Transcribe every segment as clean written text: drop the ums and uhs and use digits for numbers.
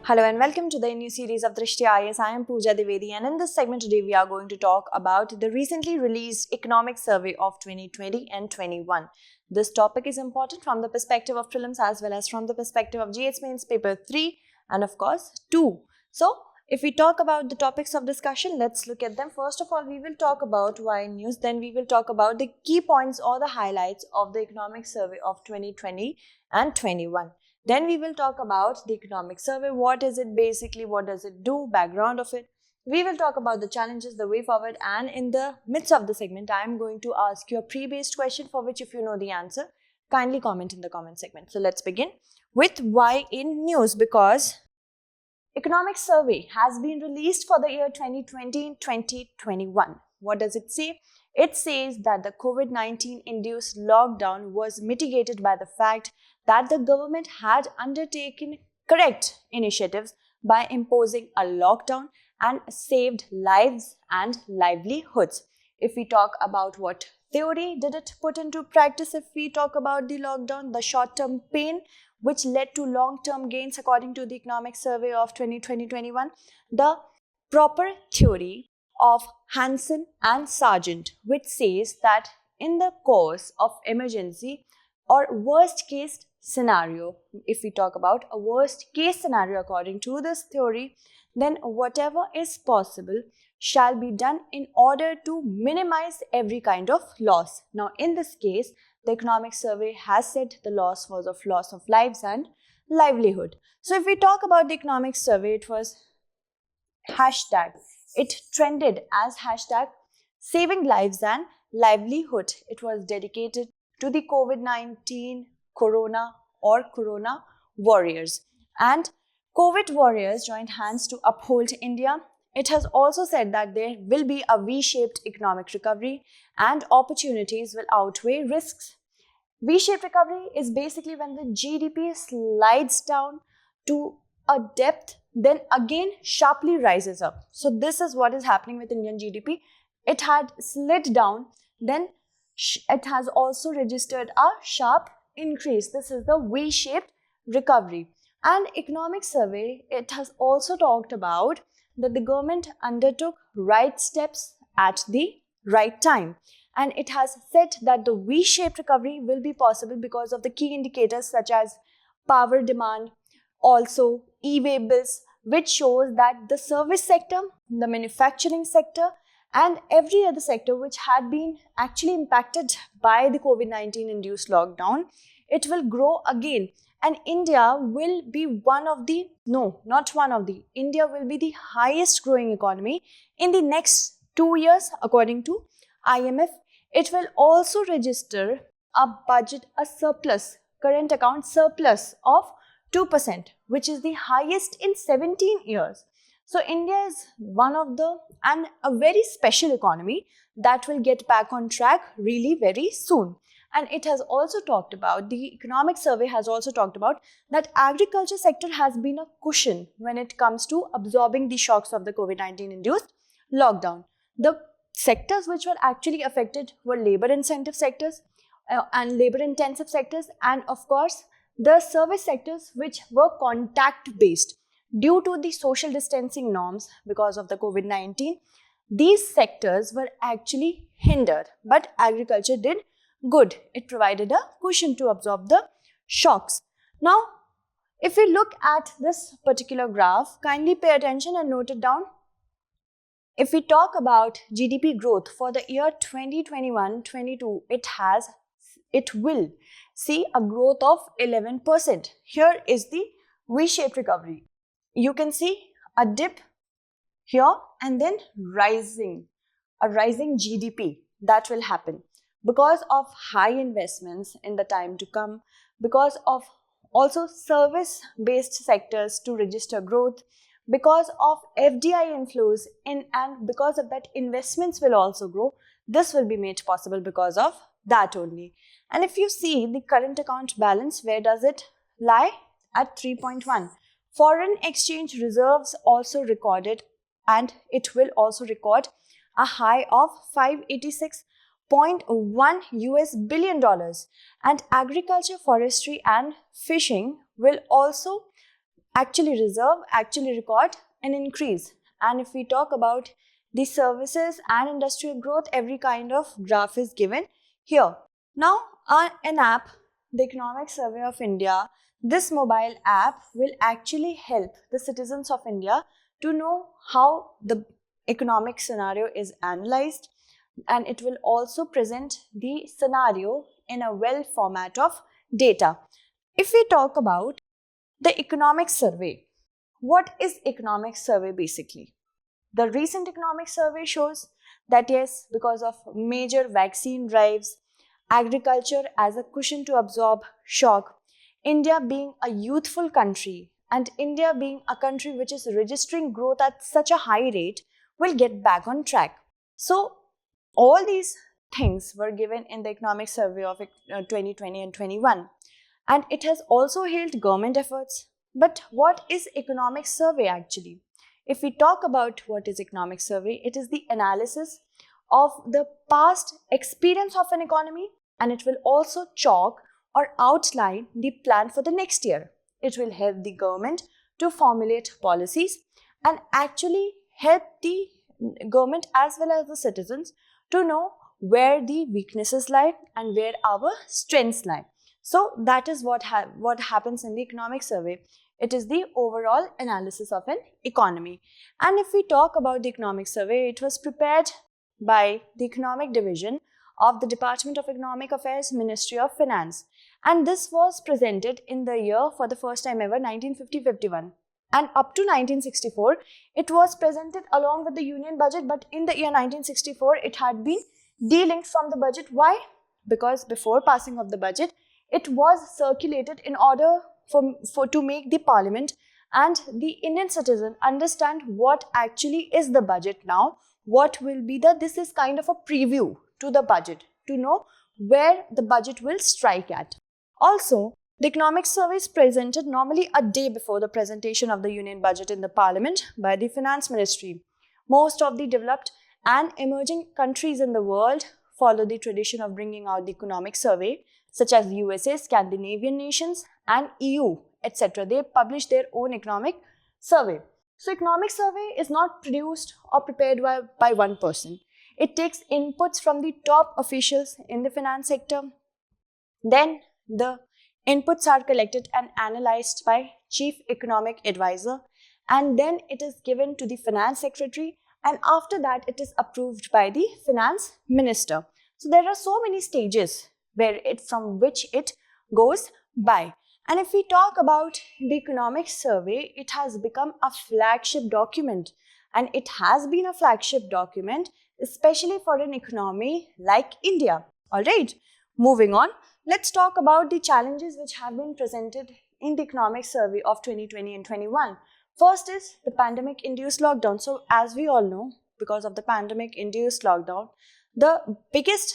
Hello and welcome to the new series of Drishti IAS. I am Pooja Divedi, and in this segment today we are going to talk about the recently released economic survey of 2020 and 21. This topic is important from the perspective of prelims as well as from the perspective of GS Mains paper 3 and of course 2. So if we talk about the topics of discussion, let's look at them. First of all, we will talk about why news, then we will talk about the key points or the highlights of the economic survey of 2020 and 21. Then we will talk about the economic survey. What is it basically? What does it do? Background of it. We will talk about the challenges, the way forward, and in the midst of the segment, I am going to ask you a pre-based question for which if you know the answer, kindly comment in the comment segment. So let's begin with why in news, because economic survey has been released for the year 2020 and 2021. What does it say? It says that the COVID-19 induced lockdown was mitigated by the fact that the government had undertaken correct initiatives by imposing a lockdown and saved lives and livelihoods. If we talk about what theory did it put into practice, if we talk about the lockdown, the short-term pain which led to long-term gains according to the economic survey of 2020-21, the proper theory of Hansen and Sargent, which says that in the course of emergency or worst case scenario, if we talk about a worst case scenario according to this theory, then whatever is possible shall be done in order to minimize every kind of loss. Now in this case, the economic survey has said the loss was of loss of lives and livelihood. So if we talk about the economic survey, it was hashtag. It trended as hashtag saving lives and livelihood. It was dedicated to the COVID-19 Corona or Corona warriors. And COVID warriors joined hands to uphold India. It has also said that there will be a V-shaped economic recovery and opportunities will outweigh risks. V-shaped recovery is basically when the GDP slides down to a depth, then again sharply rises up. So this is what is happening with Indian GDP. It had slid down, then it has also registered a sharp increase. This is the V-shaped recovery. And economic survey, it has also talked about that the government undertook right steps at the right time. And it has said that the V-shaped recovery will be possible because of the key indicators such as power demand, also e-way bills, which shows that the service sector, the manufacturing sector, and every other sector which had been actually impacted by the COVID-19 induced lockdown, it will grow again. And India will be India will be the highest growing economy in the next 2 years according to IMF. It will also register a surplus, current account surplus of 2%, which is the highest in 17 years. So India is a very special economy that will get back on track really very soon. And it has also talked about, the economic survey has also talked about that agriculture sector has been a cushion when it comes to absorbing the shocks of the COVID-19 induced lockdown. The sectors which were actually affected were labor incentive sectors and labor intensive sectors, and of course the service sectors which were contact based. Due to the social distancing norms because of the COVID-19, these sectors were actually hindered, but agriculture did good. It provided a cushion to absorb the shocks. Now, if we look at this particular graph, kindly pay attention and note it down. If we talk about GDP growth for the year 2021-22, it will see a growth of 11%. Here is the V-shaped recovery. You can see a dip here and then a rising GDP that will happen because of high investments in the time to come, because of also service-based sectors to register growth, because of FDI inflows in, and because of that investments will also grow. This will be made possible because of that only. And if you see the current account balance, where does it lie? At 3.1. Foreign exchange reserves also recorded, and it will also record a high of $586.1 billion. And agriculture, forestry and fishing will also actually record an increase. And if we talk about the services and industrial growth, every kind of graph is given here. Now, an app, the Economic Survey of India, this mobile app will actually help the citizens of India to know how the economic scenario is analyzed, and it will also present the scenario in a well format of data. If we talk about the economic survey, what is economic survey basically? The recent economic survey shows that yes, because of major vaccine drives, agriculture as a cushion to absorb shock, India being a youthful country and India being a country which is registering growth at such a high rate, will get back on track. So all these things were given in the economic survey of 2020 and 21, and it has also hailed government efforts. But what is economic survey actually? If we talk about what is economic survey, it is the analysis of the past experience of an economy, and it will also chalk or outline the plan for the next year. It will help the government to formulate policies and actually help the government as well as the citizens to know where the weaknesses lie and where our strengths lie. So that is what happens in the economic survey. It is the overall analysis of an economy. And if we talk about the economic survey, it was prepared by the economic division of the Department of Economic Affairs, Ministry of Finance. And this was presented in the year for the first time ever, 1950-51. And up to 1964, it was presented along with the union budget, but in the year 1964, it had been delinked from the budget. Why? Because before passing of the budget, it was circulated in order to make the parliament and the Indian citizen understand what actually is the budget now, what will be this is kind of a preview to the budget, to know where the budget will strike at. Also, the economic survey is presented normally a day before the presentation of the union budget in the parliament by the finance ministry. Most of the developed and emerging countries in the world follow the tradition of bringing out the economic survey, such as USA, Scandinavian nations and EU, etc. They publish their own economic survey. So economic survey is not produced or prepared by one person. It takes inputs from the top officials in the finance sector. Then the inputs are collected and analyzed by Chief Economic Advisor, and then it is given to the Finance Secretary, and after that it is approved by the Finance Minister. So there are so many stages from which it goes by. And if we talk about the economic survey, it has become a flagship document, and it has been a flagship document especially for an economy like India. Alright, moving on, let's talk about the challenges which have been presented in the economic survey of 2020 and 21. First is the pandemic-induced lockdown. So as we all know, because of the pandemic-induced lockdown, the biggest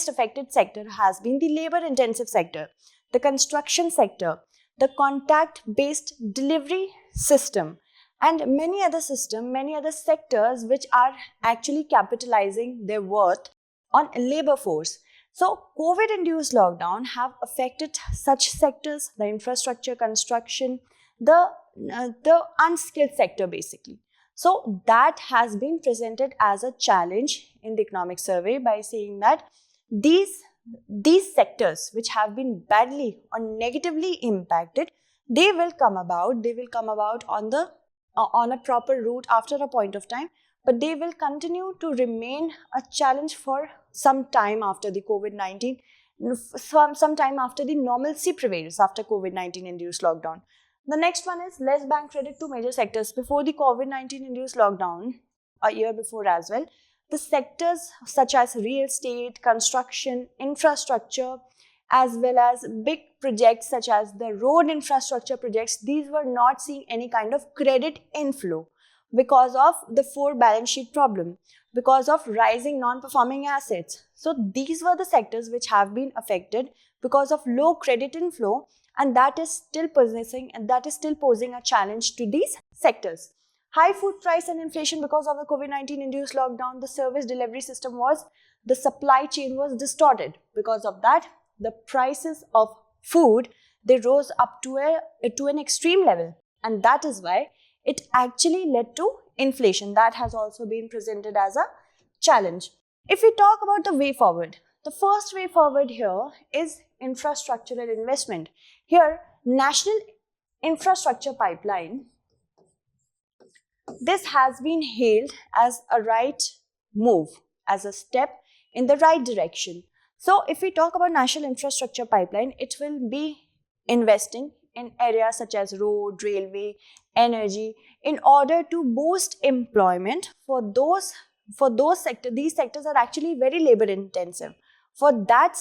affected sector has been the labor-intensive sector, the construction sector, the contact-based delivery system, and many other sectors which are actually capitalizing their worth on labor force. So COVID-induced lockdown have affected such sectors, the infrastructure, construction, the unskilled sector basically. So that has been presented as a challenge in the economic survey by saying that these sectors which have been badly or negatively impacted, they will come about on a proper route after a point of time, but they will continue to remain a challenge for some time after the COVID-19, some time after the normalcy prevails after COVID-19 induced lockdown. The next one is less bank credit to major sectors. Before the COVID-19 induced lockdown, a year before as well, the sectors such as real estate, construction, infrastructure, as well as big projects such as the road infrastructure projects, these were not seeing any kind of credit inflow because of the poor balance sheet problem, because of rising non-performing assets. So these were the sectors which have been affected because of low credit inflow, and that is still posing a challenge to these sectors. High food price and inflation because of the COVID-19 induced lockdown, the service delivery system the supply chain was distorted. Because of that, the prices of food they rose up to an extreme level, and that is why it actually led to inflation. That has also been presented as a challenge. If we talk about the way forward, the first way forward here is infrastructural investment. Here, national infrastructure pipeline, this has been hailed as a right move, as a step in the right direction. So if we talk about national infrastructure pipeline, it will be investing in areas such as road, railway, energy, in order to boost employment for those sectors. These sectors are actually very labor intensive. For those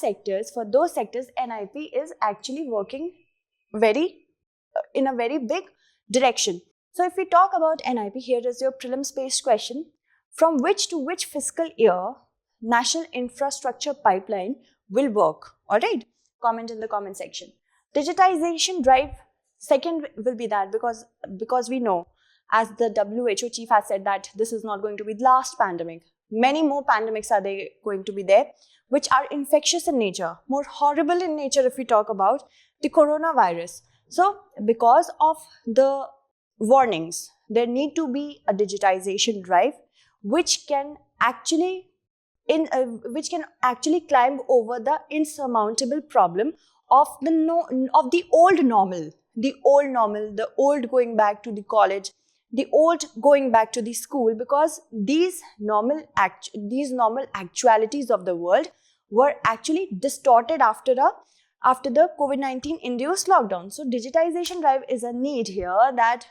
sectors, NIP is actually working in a very big direction. So if we talk about NIP, here is your prelims based question. From which to which fiscal year national infrastructure pipeline will work? Alright, comment in the comment section. Digitization drive, second will be that, because we know, as the WHO chief has said, that this is not going to be the last pandemic. Many more pandemics are going to be there, which are infectious in nature, more horrible in nature if we talk about the coronavirus. So because of the warnings, there need to be a digitization drive which can actually climb over the insurmountable problem of the old normal, the old going back to the college, the old going back to the school, because these normal actualities of the world were actually distorted after the COVID-19 induced lockdown. So digitization drive is a need here, that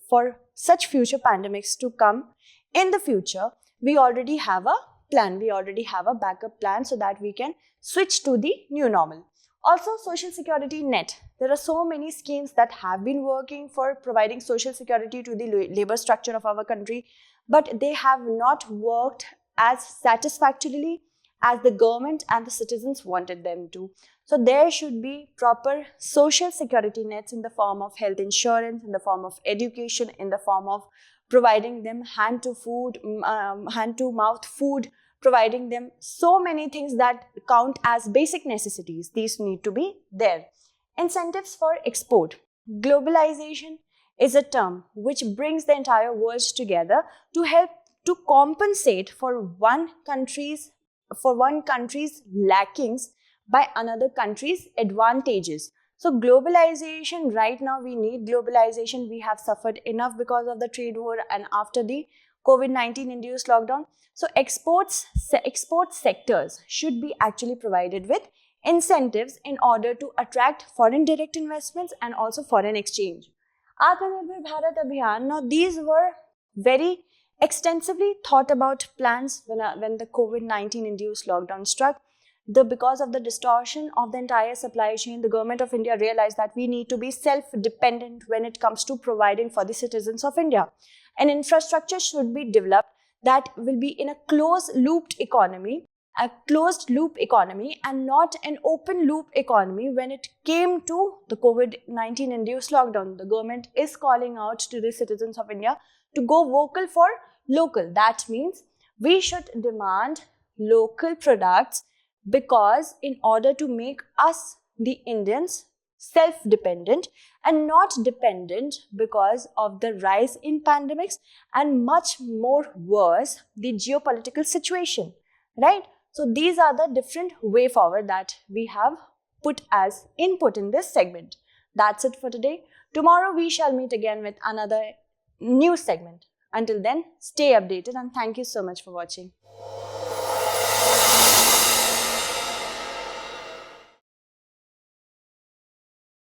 for such future pandemics to come in the future, we already have a plan, we already have a backup plan, so that we can switch to the new normal. Also, social security net. There are so many schemes that have been working for providing social security to the labor structure of our country, but they have not worked as satisfactorily as the government and the citizens wanted them to. So there should be proper social security nets in the form of health insurance, in the form of education, in the form of providing them hand to mouth food, providing them so many things that count as basic necessities. These need to be there. Incentives for export. Globalization is a term which brings the entire world together to help to compensate for one country's lackings by another country's advantages. So globalization, right now we need globalization. We have suffered enough because of the trade war and after the COVID-19 induced lockdown. So export sectors should be actually provided with incentives in order to attract foreign direct investments and also foreign exchange. Atmanirbhar Bharat Abhiyan, now these were very extensively thought about plans when the COVID-19 induced lockdown struck. Because of the distortion of the entire supply chain, the government of India realized that we need to be self-dependent when it comes to providing for the citizens of India. An infrastructure should be developed that will be in a closed loop economy and not an open loop economy. When it came to the COVID-19 induced lockdown, the government is calling out to the citizens of India to go vocal for local. That means we should demand local products, because in order to make us, the Indians, self-dependent and not dependent because of the rise in pandemics and much more worse, the geopolitical situation, right? So these are the different way forward that we have put as input in this segment. That's it for today. Tomorrow we shall meet again with another new segment. Until then, stay updated and thank you so much for watching.